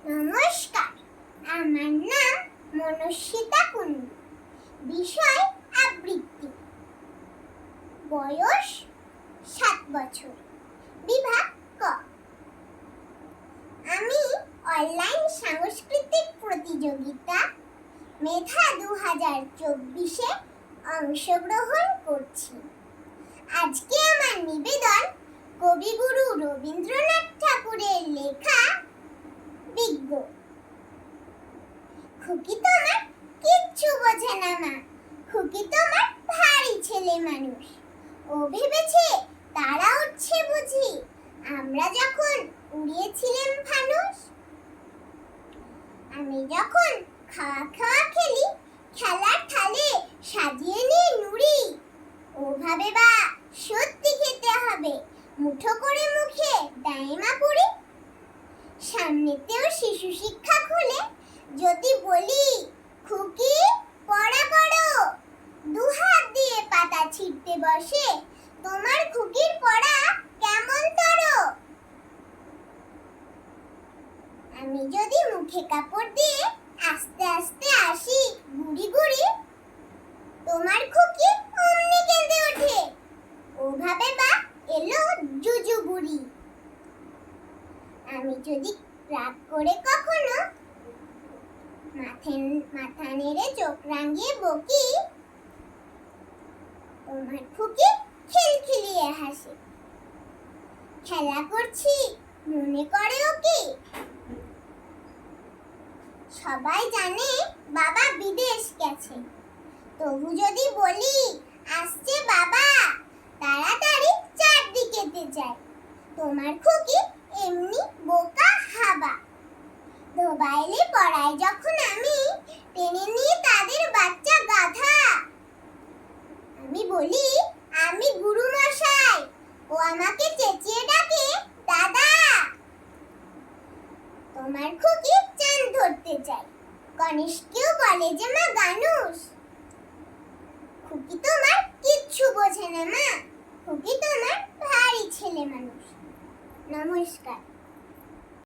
নমস্কার, আমার নাম মনস্বিতা কুন্ডু। বিষয় আবৃত্তি। বয়স 7 বছর। বিভাগ ক। আমি অনলাইন সাংস্কৃতিক প্রতিযোগিতা মেধা 2024-এ অংশগ্রহণ করছি। আজকে আমার নিবেদন কবিগুরু রবীন্দ্রনাথ ঠাকুরের লেখা বিজ্ঞ। খুকি তোমার কিচ্ছু বোঝে না মা, খুকি তোমার ভারী ছেলে মানুষ। ও ভেবেছে তারা উঠছে বুঝি আমরা যখন উড়িয়েছিলাম ফানুস। আমি যখন খাওয়া খাওয়া খেলি খেলার থালে সাজিয়ে নিয়ে নুড়ি। ও ভাবে বা সত্যি খেতে হবে, মুঠো করে মুখে দাইমা পুরি। সামনেতেও শিশু শিক্ষা খুলে যদি বলি খুকি পড়া করো, দুহাত দিয়ে পাতা ছিঁড়তে বসে তোমার খুকির পড়া কেমন তরো। আমি যদি মুখে কাপড় দিয়ে আস্তে আস্তে আসি গুড়ি গুড়ি, তোমার খুকি অমনি কেঁদে ওঠে। ও ভাবে বা এলো জুজু বুড়ি। আমি যদি রাগ করে কখনো মাথা নেড়ে চোখ রাঙিয়ে বকি, তোমার খুকি খিলখিলিয়ে হাসে। খেলা করছি মনে করে ও কি। সবাই জানে বাবা বিদেশ গেছে, তবু যদি বলি আসছে বাবা, তাড়াতাড়ি চারদিকেতে যায়। তোমার খুকি এমনি বোকা হাবা। মোবাইলে পড়াই যখন আমি টেনে নিয়ে তাদের বাচ্চা গাধা। আমি বলি আমি গুরু মশাই, ও আমাকে চেঁচিয়ে ডাকে দাদা। তোমার খুকি চাঁদ ধরতে চায়, গণেশকেও বলে যে মা গানুস। খুকি তোমার কিচ্ছু বোঝে না মা, খুকি তোমার ভারী ছেলে মানুষ। নমস্কার।